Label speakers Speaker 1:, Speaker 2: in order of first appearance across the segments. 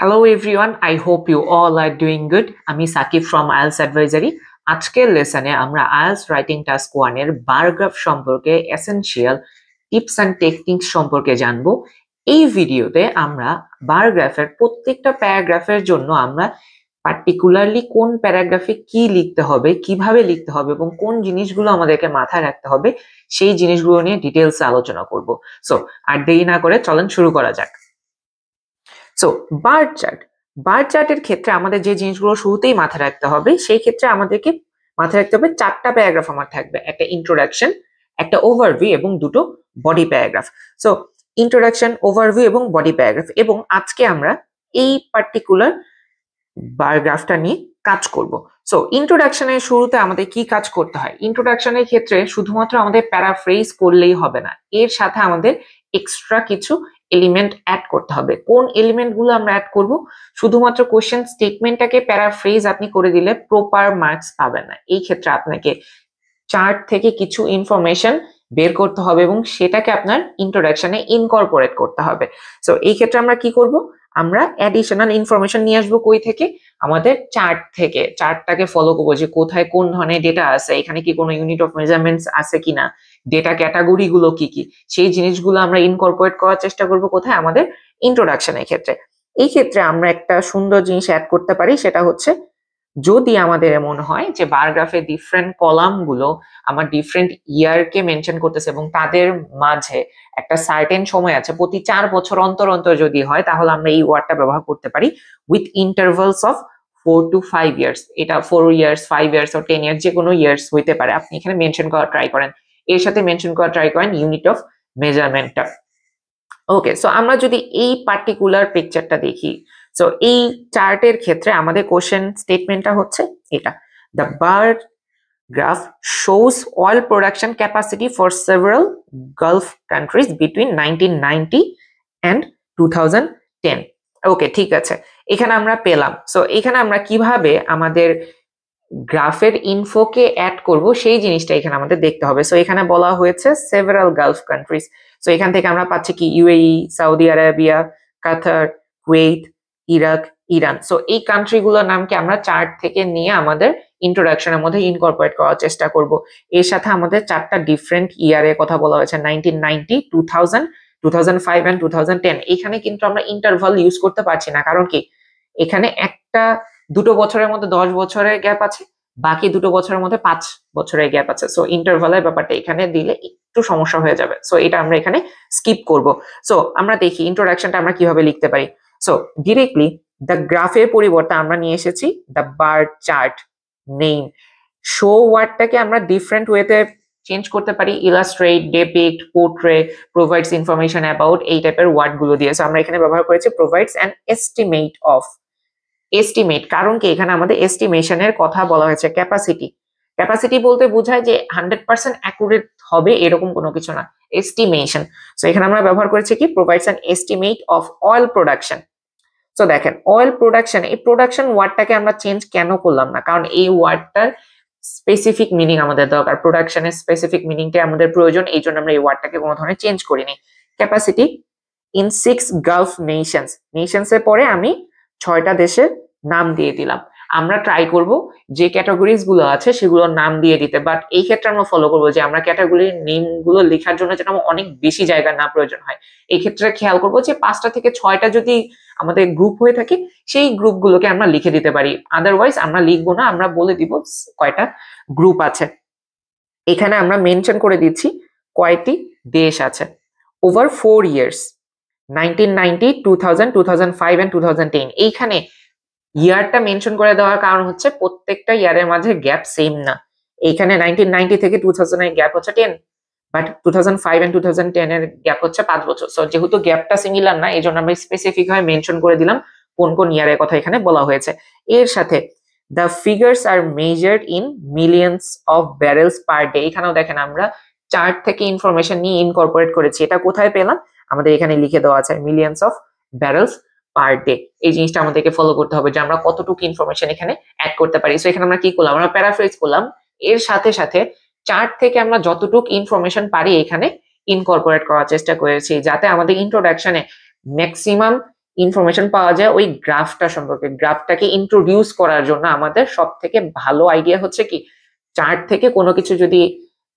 Speaker 1: Hello everyone, I hope you all are doing good. আমি Shakib from IELTS Advisory. আজকের লেসনে আমরা IELTS writing task 1 এর bar graph সম্পর্কে essential tips and techniques সম্পর্কে জানবো। এই ভিডিওতে আমরা বার গ্রাফের প্রত্যেকটা প্যারাগ্রাফের জন্য আমরা পার্টিকুলারলি কোন প্যারাগ্রাফে কি লিখতে হবে, কিভাবে লিখতে হবে এবং কোন জিনিসগুলো আমাদেরকে মাথায় রাখতে হবে সেই জিনিসগুলো নিয়ে ডিটেইলসে আলোচনা করব। সো আর দেরি না করে চলেন শুরু করা যাক। সো বার চার্টের ক্ষেত্রে আমাদের যে জিনিসগুলো শুরুতেই মাথায় রাখতে হবে, সেই ক্ষেত্রে আমাদেরকে মাথায় রাখতে হবে চারটা প্যারাগ্রাফ আমার থাকবে, একটা ইন্ট্রোডাকশন, একটা ওভারভিউ এবং দুটো body paragraph. So introduction, overview এবং বডি প্যারাগ্রাফ, এবং আজকে আমরা এই পার্টিকুলার বার গ্রাফটা নিয়ে কাজ করব। সো ইন্ট্রোডাকশনের শুরুতে আমাদের কি কাজ করতে হয়? ইন্ট্রোডাকশনের ক্ষেত্রে শুধুমাত্র আমাদের প্যারাফ্রেজ করলেই হবে না, এর সাথে আমাদের এক্সট্রা কিছু এলিমেন্ট অ্যাড করতে হবে। কোন এলিমেন্ট গুলো আমরা অ্যাড করব? শুধুমাত্র কোশ্চেন স্টেটমেন্টটাকে প্যারাফ্রেজ আপনি করে দিলে প্রপার মার্কস পাবেন না। এই ক্ষেত্রে আপনাকে চার্ট থেকে কিছু ইনফরমেশন বের করতে হবে এবং সেটাকে আপনার ইন্ট্রোডাকশনে ইনকর্পোরেট করতে হবে। সো এই ক্ষেত্রে আমরা কি করব? আমরা অ্যাডিশনাল ইনফরমেশন নিয়ে আসবো কই থেকে? আমাদের চার্ট থেকে। চার্টটাকে ফলো করবো যে কোথায় কোন ধরনের ডেটা আছে, এখানে কি কোনো ইউনিট অফ মেজারমেন্টস আছে কিনা, ডেটা ক্যাটাগরি গুলো কি কি, সেই জিনিসগুলো আমরা ইনকর্পোরেট করার চেষ্টা করব কোথায়? আমাদের ইন্ট্রোডাকশনের ক্ষেত্রে। এই ক্ষেত্রে আমরা একটা সুন্দর জিনিস অ্যাড করতে পারি, সেটা হচ্ছে যদি আমাদের এমন হয় যে বার গ্রাফে ডিফারেন্ট কলাম গুলো আমার ডিফারেন্ট ইয়ারকে মেনশন করতেছে এবং তাদের মাঝে একটা সার্টেন সময় আছে, প্রতি 4 বছর অন্তর অন্তর যদি হয়, তাহলে আমরা এই ওয়ার্ডটা ব্যবহার করতে পারি with intervals of 4 to 5 years. এটা 4 ইয়ার্স, 5 ইয়ার্স ও 10 ইয়ার্স, যে কোনো ইয়ার্স হইতে পারে। আপনি এখানে মেনশন করা ট্রাই করেন, এর সাথে মেনশন করা ট্রাই করেন ইউনিট অফ মেজারমেন্টটা। ওকে, সো আমরা যদি এই পার্টিকুলার পিকচারটা দেখি, সো এই চার্টের ক্ষেত্রে আমাদের কোশ্চেন স্টেটমেন্টটা হচ্ছে এটা: the bar graph shows oil production capacity for several Gulf countries between 1990 and 2010. ওকে, ঠিক আছে, এখানে আমরা পেলাম। সো এখানে আমরা কিভাবে আমাদের গ্রাফের ইনফোকে অ্যাড করব সেই জিনিসটা এখানে আমাদের দেখতে হবে। সো এখানে বলা হয়েছে সেভারাল গালফ কান্ট্রিজ। সো এখান থেকে আমরা পাচ্ছি কি ইউএই, সৌদি আরাবিয়া, কাতার, কুয়েত, ইরাক, ইরান। সো এই কান্ট্রিগুলোর নামকে আমরা চার্ট থেকে নিয়ে আমাদের ইন্ট্রোডাকশনের মধ্যে ইনকর্পোরেট করার চেষ্টা করব। এর সাথে আমাদের চারটা ডিফারেন্ট ইয়ারের কথা বলা হয়েছে: 1990, 2000, 2005 and 2010। এখানে কিন্তু আমরা ইন্টারভাল ইউজ করতে পারছি না, কারণ কি এখানে একটা দুটো বছরের মধ্যে 10 বছরের গ্যাপ আছে, বাকি দুটো বছরের মধ্যে 5 বছরের গ্যাপ আছে। সো ইন্টারভালের ব্যাপারটা এখানে দিলে একটু সমস্যা হয়ে যাবে। সো এটা আমরা এখানে স্কিপ করব। সো আমরা দেখি ইন্ট্রোডাকশনটা আমরা কিভাবে লিখতে পারি। সো ডিরেক্টলি দ্য গ্রাফের পরিবর্তে আমরা নিয়ে এসেছি the bar chart name. Show ওয়ার্ডটাকে আমরা ডিফারেন্ট ওয়েতে চেঞ্জ করতে পারি, illustrate, depict, portray, provides information about, এই টাইপের ওয়ার্ড গুলো দিয়ে। সো আমরা এখানে ব্যবহার করেছি provides an estimate of. Estimate, কারণ কি এখানে আমাদের এস্টিমেশনের কথা বলা হয়েছে। ক্যাপাসিটি, ক্যাপাসিটি বলতে বোঝায় যে 100% অ্যাকুরেট হবে এরকম কোনো কিছু না, এস্টিমেশন। সো এখানে আমরা ব্যবহার করেছি কি provides an estimate of oil production. So দেখেন অয়েল প্রোডাকশন, এই প্রোডাকশন ওয়ার্ডটাকে আমরা চেঞ্জ কেন করলাম না? কারণ এই ওয়ার্ডটার স্পেসিফিক মিনিং আমাদের দরকার, প্রোডাকশনের স্পেসিফিক মিনিংটা আমাদের প্রয়োজন, এই জন্য আমরা এই ওয়ার্ডটাকে কোনো ধরনের চেঞ্জ করিনি। Capacity in 6 Gulf Nations, Nations এর পরে আমি 6টা দেশের নাম দিয়ে দিলাম। আমরা ট্রাই করব যে ক্যাটাগরিজ গুলো আছে সেগুলোর নাম দিয়ে দিতে, বাট এই ক্ষেত্রে আমরা ফলো করবো যে আমরা ক্যাটাগরির নেম গুলো লেখার জন্য যেন অনেক বেশি জায়গা না প্রয়োজন হয়। এই ক্ষেত্রে খেয়াল করবো যে 5টা থেকে 6টা যদি আমাদের গ্রুপ হয়ে থাকে, সেই গ্রুপগুলোকে আমরা লিখে দিতে পারি। আদারওয়াইজ আমরা লিখবো না, আমরা বলে দিব কয়টা গ্রুপ আছে। এখানে আমরা মেনশন করে দিচ্ছি কয়টি দেশ আছে। Over 4 years, 1990, 2000, 2005 and 2010। এইখানে ইয়ারটা মেনশন করে দেওয়ার কারণ হচ্ছে প্রত্যেকটা ইয়ারের মাঝে গ্যাপ সেম না। এইখানে 1990 থেকে 2000 এর গ্যাপ হচ্ছে 10, বাট 2005 and 2010 এর গ্যাপ হচ্ছে 5 বছর। সো যেহেতু গ্যাপটা সিমিলার না, এই জন্য আমরা স্পেসিফিক ভাবে মেনশন করে দিলাম কোন কোন ইয়ারের কথা এখানে বলা হয়েছে। এর সাথে the figures are measured in millions of barrels per day. এখানেও দেখেন আমরা চার্ট থেকে ইনফরমেশন নিয়ে ইনকর্পোরেট করেছি। এটা কোথায় পেলাম? আমাদের এখানে লিখে দেওয়া আছে millions of barrels per day. এই জিনিসটা আমাদেরকে ফলো করতে হবে যে আমরা কতটুকু ইনফরমেশন এখানে অ্যাড করতে পারি। সো এখানে আমরা কি করলাম? আমরা প্যারাফ্রেজ করলাম, এর সাথে সাথে চার্ট থেকে আমরা যতটুকু ইনফরমেশন পারি এখানে ইনকর্পোরেট করার চেষ্টা করেছি, যাতে আমাদের ইন্ট্রোডাকশনে ম্যাক্সিমাম ইনফরমেশন পাওয়া যায় ওই গ্রাফটা সম্পর্কে। গ্রাফটাকে ইন্ট্রোডিউস করার জন্য আমাদের সব থেকে ভালো আইডিয়া হচ্ছে কি, চার্ট থেকে কোনো কিছু যদি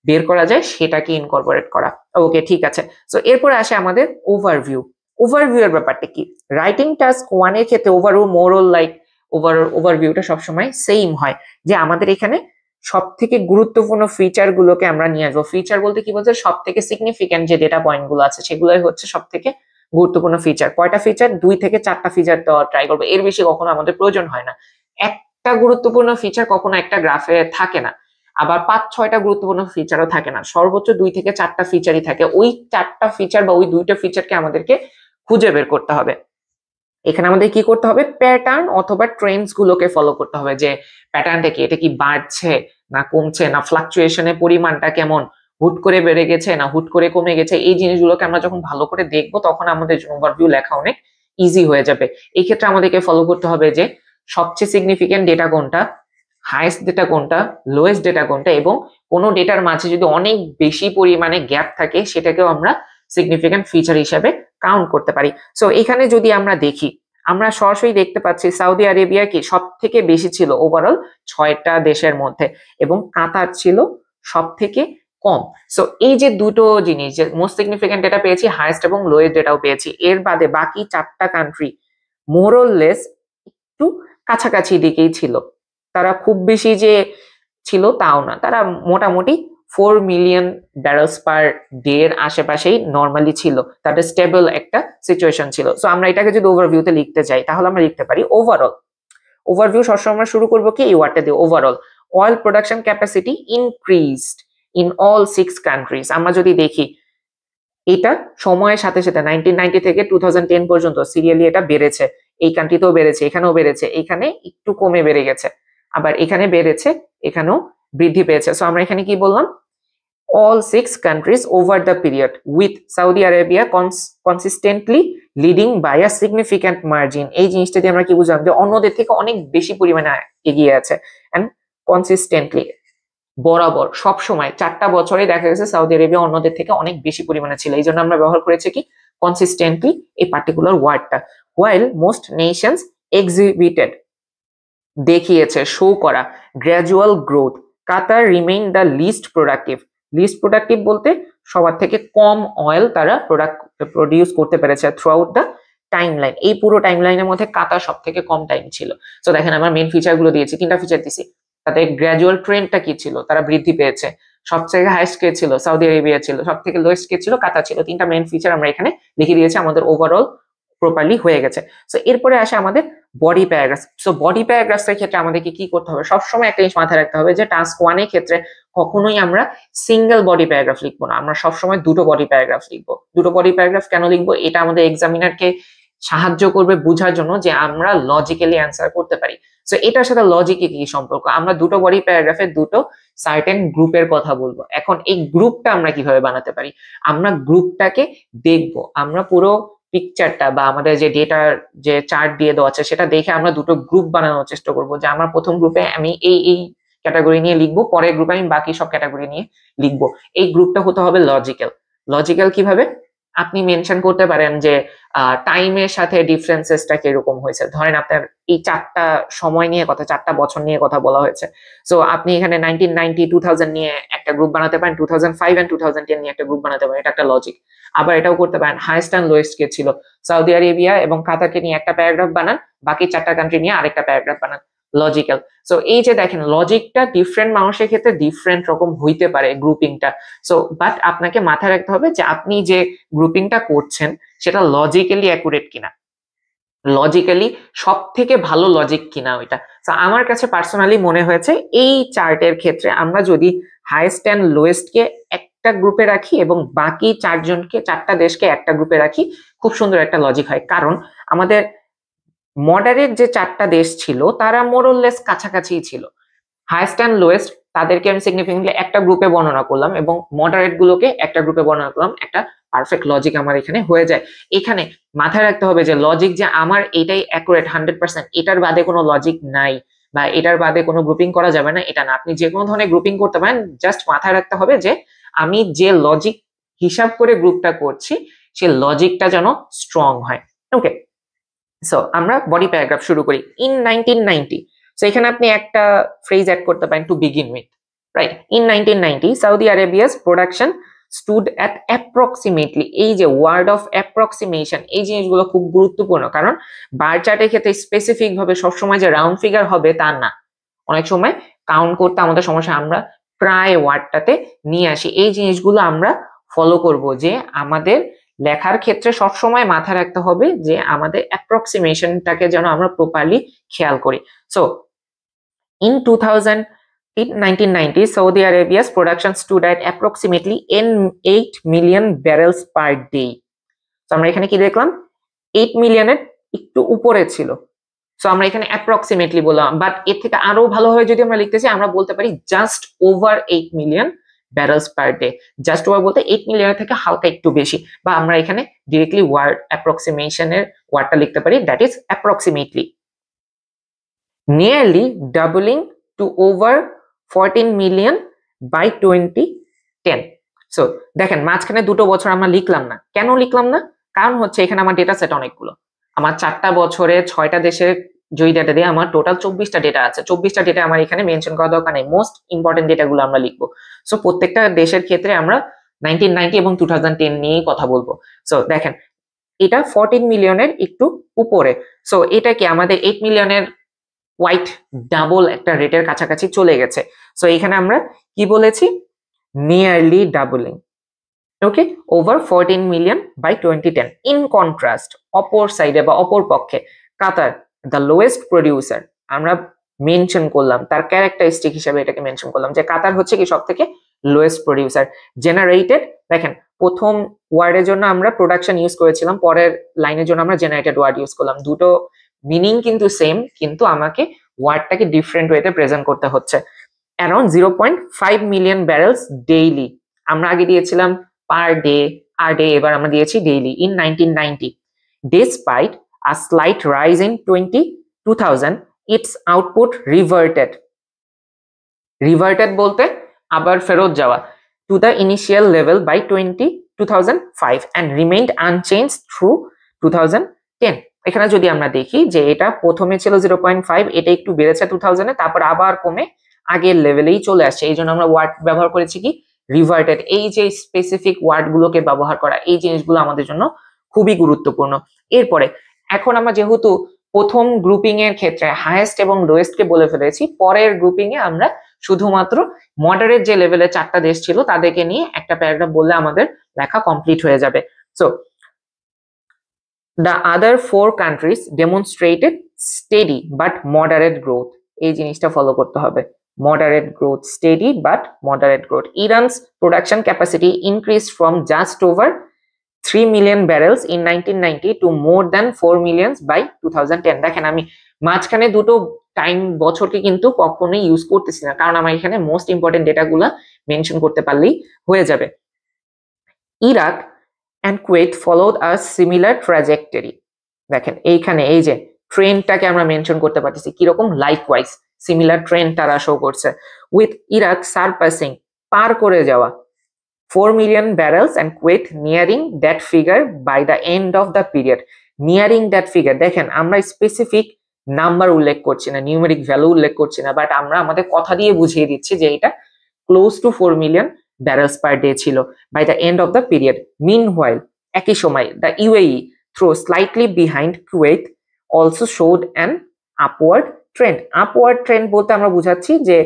Speaker 1: বের করা যায় সেটাকে ইনকর্পোরেট করা। ওকে, ঠিক আছে। সো এরপরে আসে আমাদের ওভারভিউ। ওভারভিউ এর ব্যাপারটা কি, রাইটিং টাস্ক 1 এর ক্ষেত্রে মোরাল লাইক ওভারভিউটা সবসময় সেম হয়, যে আমাদের এখানে সব থেকে গুরুত্বপূর্ণ ফিচার গুলোকে আমরা নিয়ে আসবো। ফিচার বলতে কি বলছে, সব থেকে সিগনিফিকেন্ট যে ডেটা পয়েন্ট গুলো আছে সেগুলোই হচ্ছে সব থেকে গুরুত্বপূর্ণ ফিচার। কয়টা ফিচার? 2 থেকে 4টা ফিচার দেওয়া ট্রাই করবো, এর বেশি কখনো আমাদের প্রয়োজন হয় না। একটা গুরুত্বপূর্ণ ফিচার কখনো একটা গ্রাফে থাকে না, আবার 5-6টা গুরুত্বপূর্ণ ফিচারও থাকে না, সর্বোচ্চ 2 থেকে 4টা ফিচারই থাকে। ওই 4টা ফিচার বা ওই 2টা ফিচারকে আমাদেরকে খুঁজে বের করতে হবে। এখানে আমাদের কি করতে হবে, প্যাটার্ন অথবা ট্রেন্ডস গুলোকে ফলো করতে হবে, যে প্যাটার্নটা কি, এটা কি বাড়ছে না কমছে, না ফ্লাকচুয়েশনের পরিমাণটা কেমন, হুট করে বেড়ে গেছে না হুট করে কমে গেছে। এই জিনিসগুলোকে আমরা যখন ভালো করে দেখবো তখন আমাদের ওভারভিউ লেখা অনেক ইজি হয়ে যাবে। এই ক্ষেত্রে আমাদেরকে ফলো করতে হবে যে সবচেয়ে সিগনিফিকেন্ট ডেটা কোনটা, হাইয়েস্ট ডেটা কোনটা, লোয়েস্ট ডেটা কোনটা, এবং কোনো ডেটার মাঝে যদি অনেক বেশি পরিমাণে গ্যাপ থাকে সেটাকেও আমরা সিগনিফিকেন্ট ফিচার হিসেবে কাউন্ট করতে পারি। সো এখানে যদি আমরা দেখি, আমরা সরাসরি দেখতে পাচ্ছি সৌদি আরেবিয়া কি সব থেকে বেশি ছিল ওভারঅল 6টা দেশের মধ্যে, এবং কাতার ছিল সব থেকে কম। সো এই যে দুটো জিনিস, যে মোস্ট সিগনিফিকেন্ট ডেটা পেয়েছি, হাইয়েস্ট এবং লোয়েস্ট ডেটাও পেয়েছি, এর বাদে বাকি 4টা কান্ট্রি মোরলেস একটু কাছাকাছি দিকেই ছিল। তারা খুব বেশি যে ছিল তাও না, তারা মোটামুটি 4 মিলিয়ন ব্যারেলস পার ডে এর আশেপাশেই নর্মালি ছিল, তাদের স্টেবল একটা সিচুয়েশন ছিল। সো আমরা এটাকে যদি ওভারভিউতে লিখতে চাই তাহলে আমরা লিখতে পারি ওভারঅল। ওভারভিউ সবসময় আমরা শুরু করবো কি এই ওয়ার্ডটা দিয়ে, overall oil production capacity increased in all 6 countries. আমরা যদি দেখি এটা সময়ের সাথে সাথে 1990 থেকে 2010 পর্যন্ত সিরিয়ালি এটা বেড়েছে, এই কান্ট্রিতেও বেড়েছে, এখানেও বেড়েছে, এখানে একটু কমে বেড়ে গেছে, আবার এখানে বেড়েছে, এখানেও বৃদ্ধি পেয়েছে। সো আমরা এখানে কি বললাম, all 6 countries over the period with Saudi Arabia consistently leading by a significant margin। এই জিনিসটা দিয়ে আমরা কি বুঝলাম, যে অন্যদের থেকে অনেক বেশি পরিমাণে এগিয়ে আছে, and consistently বরাবর সব সময় 4টা বছরে দেখা গেছে সৌদি আরবিয়া অন্যদের থেকে অনেক বেশি পরিমাণে ছিল। এই জন্য আমরা ব্যবহার করেছি কি কনসিস্টেন্টলি এই পার্টিকুলার ওয়ার্ডটা। while most nations exhibited দেখিয়েছে, শো করা gradual growth, Qatar remain the least productive. Least productive বলতে সবার থেকে কম অয়েল তারা প্রডিউস করতে পেরেছে throughout the timeline. এই পুরো টাইম লাইনের মধ্যে কাতার সব থেকে কম টাইম ছিল। তো দেখেন আমার মেইন ফিচার গুলো দিয়েছি, 3টা ফিচার দিছি। তাদের গ্র্যাজুয়াল ট্রেন্ডটা কি ছিল, তারা বৃদ্ধি পেয়েছে। সবথেকে হাইয়েস্ট কে ছিল, সৌদি আরেবিয়া ছিল। সব থেকে লোয়েস্ট কে ছিল, কাতার ছিল। 3টা মেইন ফিচার আমরা এখানে লিখে দিয়েছি, আমাদের ওভারঅল প্রপারলি হয়ে গেছে। সো এরপরে আসে আমাদের body paragraph. So body paragraphs এর ক্ষেত্রে আমাদেরকে কি করতে হবে, সবসময় একটা জিনিস মাথায় রাখতে হবে যে টাস্ক 1 এর ক্ষেত্রে কখনোই আমরা সিঙ্গেল বডি প্যারাগ্রাফ লিখবো না, আমরা সবসময় দুটো বডি প্যারাগ্রাফ লিখবো। দুটো বডি প্যারাগ্রাফ কেন লিখবো, এটা আমাদের এক্সামিনারকে সাহায্য করবে বোঝার জন্য যে আমরা লজিক্যালি অ্যান্সার করতে পারি। সো এটার সাথে লজিকে কি সম্পর্ক, আমরা দুটো বডি প্যারাগ্রাফে দুটো সার্টেন গ্রুপের কথা বলবো। এখন এই গ্রুপটা আমরা কিভাবে বানাতে পারি, আমরা গ্রুপটাকে দেখবো, আমরা পুরো পিকচারটা বা আমাদের যে ডেটার যে চার্ট দিয়ে দেওয়া আছে সেটা দেখে আমরা দুটো গ্রুপ বানানোর চেষ্টা করব, যে আমার প্রথম গ্রুপে আমি এই ক্যাটাগরি নিয়ে লিখবো, পরের গ্রুপে আমি বাকি সব ক্যাটাগরি নিয়ে লিখবো। এই গ্রুপটা হতে হবে লজিক্যাল। লজিক্যাল কিভাবে, আপনি মেনশন করতে পারেন যে টাইমের সাথে ডিফারেন্সেসটা কিরকম হয়েছে। ধরেন আপনার এই 4টা সময় নিয়ে কথা, 4টা বছর নিয়ে কথা বলা হয়েছে। সো আপনি এখানে 1990 2000 নিয়ে একটা গ্রুপ বানাতে পারেন, 2005 and 2010 নিয়ে একটা গ্রুপ বানাতে পারেন, এটা একটা লজিক। আবার এটাও করতে পারেন হাইয়েস্ট এন্ড লোয়েস্ট কে ছিল, সৌদি আরেবিয়া এবং কাতারকে নিয়ে একটা প্যারাগ্রাফ বানান, বাকি 4টা কান্ট্রি নিয়ে আরেকটা প্যারাগ্রাফ বানান, লজিক্যাল। সো এই যে দেখেন লজিকটা ডিফারেন্ট মানুষের ক্ষেত্রে ডিফারেন্ট রকম হইতে পারে গ্রুপিংটা। সো বাট আপনাকে মাথায় রাখতে হবে যে আপনি যে গ্রুপিংটা করছেন সেটা লজিক্যালি অ্যাকুরেট কিনা, লজিক্যালি সব থেকে ভালো লজিক কিনা ওইটা। তো আমার কাছে পার্সোনালি মনে হয়েছে এই চার্টের ক্ষেত্রে আমরা যদি হাইয়েস্ট এন্ড লোয়েস্ট কে একটা গ্রুপে রাখি এবং বাকি 4টা দেশকে একটা গ্রুপে রাখি, খুব সুন্দর একটা লজিক হয়। কারণ আমাদের মডারেট যে 4টা দেশ ছিল তারা মোরলেস কাছাকাছি ছিল, হাইয়েস্ট এন্ড লোয়েস্ট তাদেরকে আমি সিগনিফিকেন্টলি একটা গ্রুপে বর্ণনা করলাম এবং মডারেট গুলোকে একটা গ্রুপে বর্ণনা করলাম, একটা পারফেক্ট লজিক আমার এখানে হয়ে যায়। এখানে মাথায় রাখতে হবে যে লজিক যে আমার এটাই অ্যাকুরেট 100%, এটার বাদে কোনো লজিক নাই বা এটার বাদে কোনো গ্রুপিং করা যাবে না, এটা না। আপনি যে কোনো ধরনের গ্রুপিং করতে পারেন, জাস্ট মাথায় রাখতে হবে যে আমি যে লজিক হিসাব করে গ্রুপটা করছি সে লজিকটা যেন স্ট্রং হয়। ওকে, সো আমরা বডি প্যারাগ্রাফ শুরু করি। ইন 1990, সো এখানে আপনি একটা ফ্রেজ অ্যাড করতে পারেন to begin with, right? In 1990 Saudi Arabia's production stood at approximately, এই যে ওয়ার্ড অফ অ্যাপ্রক্সিমেশন, এই জিনিসগুলো খুব গুরুত্বপূর্ণ, কারণ বার চার্টের ক্ষেত্রে স্পেসিফিক ভাবে সবসময় যে রাউন্ড ফিগার হবে তা না, অনেক সময় কাউন্ট করতে আমাদের সমস্যা, আমরা প্রায় ওয়ার্ডটাতে নিয়ে আসি। এই জিনিসগুলো আমরা ফলো করব, যে আমাদের লেখার ক্ষেত্রে সবসময় মাথায় রাখতে হবে যে আমাদের অ্যাপ্রক্সিমেশনটাকে যেন আমরা প্রপারলি খেয়াল করি। So in 1990, Saudi Arabia's production stood at approximately 8 million barrels per day. তো আমরা এখানে কি দেখলাম, 8 মিলিয়নের একটু উপরে ছিল। সো আমরা এখানে অ্যাপ্রক্সিমেটলি বললাম, বাট এর থেকে আরো ভালোভাবে যদি আমরা লিখতে চাই আমরা বলতে পারি just over 8 million ব্যারেলস per day. Just over বলতে 8 মিলিয়নের থেকে হালকা একটু বেশি, বা আমরা এখানে ডিরেক্টলি ওয়ার্ড অ্যাপ্রক্সিমেশনের ওয়ার্ডটা লিখতে পারি, that is approximately. Nearly doubling to over 14 million by 2010। So দেখেন মাঝখানে দুটো বছর আমরা লিখলাম না, কেন লিখলাম না? কারণ হচ্ছে এখানে আমার ডেটা সেট অনেকগুলো, আমার 4টা বছরে 6টা দেশের যেই ডেটা দিয়ে আমার টোটাল 24টা ডেটা আছে। 24টা ডেটা আমার এখানে মেনশন করা দরকার নেই, মোস্ট ইম্পর্টেন্ট ডেটাগুলো আমরা লিখবো। সো প্রত্যেকটা দেশের ক্ষেত্রে আমরা 1990 এবং 2010 নিয়েই কথা বলবো। সো দেখেন এটা 14 মিলিয়নের একটু উপরে। সো এটা কি আমাদের 8 মিলিয়নের কোয়াইট ডাবল একটা রেটের কাছাকাছি চলে গেছে। সো এখানে আমরা কি বলেছি, nearly doubling, okay, over 14 million by 2010। In contrast, অপর সাইডে বা অপর পক্ষে কাতার, দ্য লোয়েস্ট প্রডিউসার, আমরা মেনশন করলাম তার ক্যারেক্টারিস্টিক হিসেবে এটাকে মেনশন করলাম যে কাতার হচ্ছে কি সব থেকে লোয়েস্ট প্রডিউসার। জেনারেটেড, দেখেন প্রথম ওয়ার্ডের জন্য আমরা প্রোডাকশন ইউজ করেছিলাম, পরের লাইনের জন্য আমরা জেনারেটেড ওয়ার্ড ইউজ করলাম। দুটো মিনিং কিন্তু সেম, কিন্তু আমাকে ওয়ার্ডটাকে ডিফারেন্ট ওয়েতে প্রেজেন্ট করতে হচ্ছে। অ্যারাউন্ড 0.5 মিলিয়ন ব্যারেলস ডেইলি, আমরা আগে দিয়েছিলাম পার ডে, এবার আমরা দিয়েছি daily. In 1990, despite a slight rise in 2000, its output reverted বলতে আবার ফেরত যাওয়া to the initial level by 2005 and remained unchanged through 2010। এখানে যদি আমরা দেখি যে এটা প্রথমে ছিল 0.5, এটা একটু বেড়েছে 2000 এ, তারপর আবার কমে আগের লেভেলেই চলে আসছে। এই জন্য আমরা ওয়ার্ড ব্যবহার করেছি কি রিভার্টেড। এই যে স্পেসিফিক ওয়ার্ড গুলোকে ব্যবহার করা, এই জিনিসগুলো আমাদের জন্য খুবই গুরুত্বপূর্ণ। এরপরে এখন আমরা যেহেতু প্রথম গ্রুপিং এর ক্ষেত্রে হাইয়েস্ট এবং লোয়েস্ট কে বলে ফেলেছি, পরের গ্রুপিং এ আমরা শুধুমাত্র মডারেট যে লেভেলে 4টা দেশ ছিল তাদেরকে নিয়ে একটা প্যারাগ্রাফ বললে আমাদের লেখা কমপ্লিট হয়ে যাবে। So the other 4 countries demonstrated steady but moderate growth, এই জিনিসটা ফলো করতে হবে, moderate growth, steady but moderate growth. Iran's production capacity increased from just over 3 million barrels in 1990 to more than 4 millions by 2010। দেখেন আমি মাঝখানে দুটো time বছরকে কিন্তু কখনোই ইউজ করতেছি না, কারণ আমার এখানে মোস্ট ইম্পর্টেন্ট ডেটাগুলো মেনশন করতে পারলেই হয়ে যাবে। Iraq and Kuwait followed a similar trajectory। দেখেন এইখানে এই যে ট্রেন্ডটাকে আমরা মেনশন করতে পারতেছি কিরকম, লাইকওয়াইজ সিমিলার ট্রেন্ড তারা শো করছে। উইথ ইরাক সারপাসিং, পার করে যাওয়া 4 million ব্যারেলস and Kuwait nearing that figure by the end of the period। nearing that figure, দেখেন আমরা স্পেসিফিক নাম্বার উল্লেখ করছি না, নিউমেরিক ভ্যালু উল্লেখ করছি না, বাট আমরা আমাদের কথা দিয়ে বুঝিয়ে দিচ্ছি যে এটা close two 4 million barrels per day ছিল by the end of the period। Meanwhile, একই সময় the UAE, though slightly behind Kuwait, also showed an upward trend। upward trend বলতে আমরা বুঝাচ্ছি যে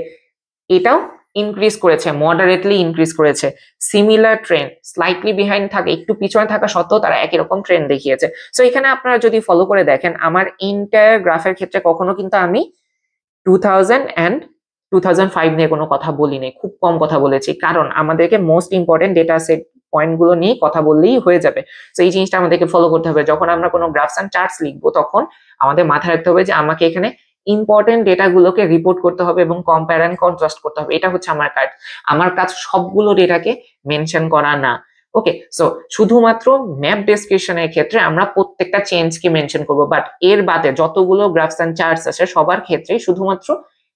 Speaker 1: এটাও ইনক্রিজ করেছে, মডারেটলি ইনক্রিজ করেছে। সিমিলার ট্রেন্ড, স্লাইটলি বিহাইন্ড থাকে, একটু পিছনে থাকা সত্ত্বেও তারা একই রকম ট্রেন্ড দেখিয়েছে। সো এখানে আপনারা যদি ফলো করে দেখেন আমার ইন্টায়ার গ্রাফের ক্ষেত্রে কখনো কিন্তু আমি 2000 and 2005 নিয়ে কোনো কথা বলিনি, খুব কম কথা বলেছি, কারণ আমাদেরকে most important data set point গুলো নিয়ে কথা বললেই হয়ে যাবে। তো এই জিনিসটা আমাদেরকে ফলো করতে হবে। যখন আমরা কোনো গ্রাফস এন্ড চার্টস লিখবো তখন আমাদের মাথায় রাখতে হবে যে আমাকে এখানে ইম্পর্টেন্ট ডেটা গুলোকে রিপোর্ট করতে হবে এবং কম্পেয়ার এন্ড কন্ট্রাস্ট করতে হবে। এটা হচ্ছে আমার কাজ। আমার কাজ সবগুলো ডেটাকে মেনশন করা না। ওকে, সো শুধুমাত্র ম্যাপ ডেসক্রিপশনের ক্ষেত্রে আমরা প্রত্যেকটা চেঞ্জকে মেনশন করব, বাট এর বাদে যতগুলো গ্রাফস এন্ড চার্টস আছে সবার ক্ষেত্রে শুধুমাত্র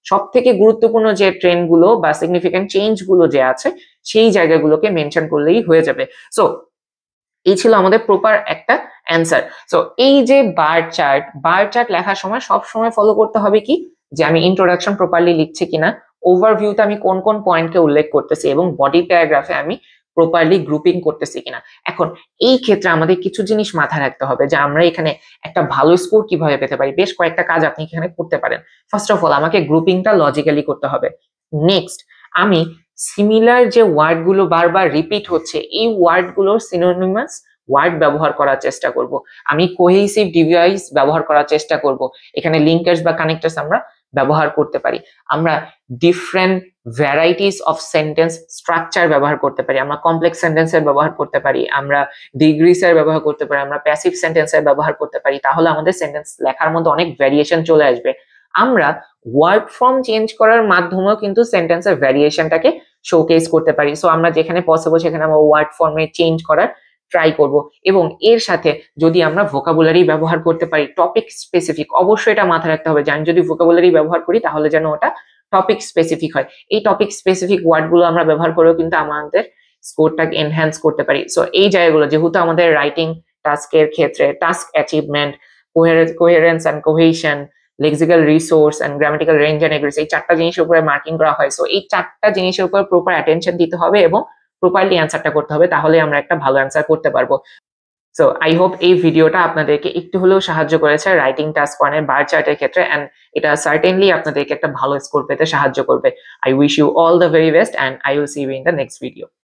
Speaker 1: সব থেকে গুরুত্বপূর্ণ যে ট্রেন্ড গুলো বা সিগনিফিকেন্ট চেঞ্জ গুলো যে আছে সেই জায়গাগুলোকে মেনশন করলেই হয়ে যাবে। সো এই ছিল আমাদের প্রপার একটা অ্যান্সার। সো এই যে বার চার্ট লেখার সময় সব সময় ফলো করতে হবে কি, যে আমি ইন্ট্রোডাকশন প্রপারলি লিখছি কিনা, ওভারভিউতে আমি কোন কোন পয়েন্টকে উল্লেখ করতেছি এবং বডি প্যারাগ্রাফে আমি প্রপারলি গ্রুপিং করতেছি কিনা। এখন এই ক্ষেত্রে আমাদের কিছু জিনিস মাথায় রাখতে হবে যে আমরা এখানে একটা ভালো স্কোর কিভাবে পেতে পারি। বেশ কয়েকটা কাজ আপনি এখানে করতে পারেন। ফার্স্ট অফ অল আমাকে গ্রুপিংটা লজিক্যালি করতে হবে। নেক্সট, আমি সিমিলার যে ওয়ার্ডগুলো বারবার রিপিট হচ্ছে এই ওয়ার্ডগুলোর সিনোনিমাস ওয়ার্ড ব্যবহার করার চেষ্টা করব। আমি কোহেসিভ ডিভাইস ব্যবহার করার চেষ্টা করব। এখানে লিঙ্কার্স বা কানেক্টার্স আমরা ব্যবহার করতে পারি। আমরা different varieties of sentence structure ব্যবহার করতে পারি। আমরা কমপ্লেক্স সেন্টেন্সের ব্যবহার করতে পারি, আমরা ডিগ্রিসের ব্যবহার করতে পারি, আমরা প্যাসিভ সেন্টেন্সের ব্যবহার করতে পারি। তাহলে আমাদের সেন্টেন্স লেখার মধ্যে অনেক ভ্যারিয়েশন চলে আসবে। আমরা ওয়ার্ড ফর্ম চেঞ্জ করার মাধ্যমেও কিন্তু সেন্টেন্সের ভ্যারিয়েশনটাকে শোকেস করতে পারি। সো আমরা যেখানে পসিবল সেখানে আমরা ওয়ার্ড ফর্মে চেঞ্জ করার ট্রাই করব। এবং এর সাথে যদি আমরা ভোকাবুলারি ব্যবহার করতে পারি টপিক স্পেসিফিক, অবশ্যই এটা মাথায় রাখতে হবে যে আমি যদি ভোকাবুলারি ব্যবহার করি তাহলে যেন ওটা টপিক স্পেসিফিক হয়। এই টপিক স্পেসিফিক ওয়ার্ডগুলো আমরা ব্যবহার করেও কিন্তু আমাদের স্কোরটাকে এনহ্যান্স করতে পারি। সো এই জায়গাগুলো যেহেতু আমাদের রাইটিং টাস্কের ক্ষেত্রে task achievement, coherence and cohesion, lexical resource and grammatical range and এগ্রিস, এই চারটা জিনিসের উপরে মার্কিং করা হয়। সো এই চারটা জিনিসের উপর প্রপার অ্যাটেনশন দিতে হবে এবং প্রপারলি অ্যান্সারটা করতে হবে, তাহলে আমরা একটা ভালো অ্যান্সার করতে পারবো। সো আই হোপ এই ভিডিওটা আপনাদেরকে একটু হলেও সাহায্য করেছে রাইটিং টাস্ক 1 এর বার চার্টের ক্ষেত্রে, এন্ড এটা সার্টেনলি আপনাদেরকে একটা ভালো স্কোর পেতে সাহায্য করবে। I wish you all the very best and I will see you in the next video.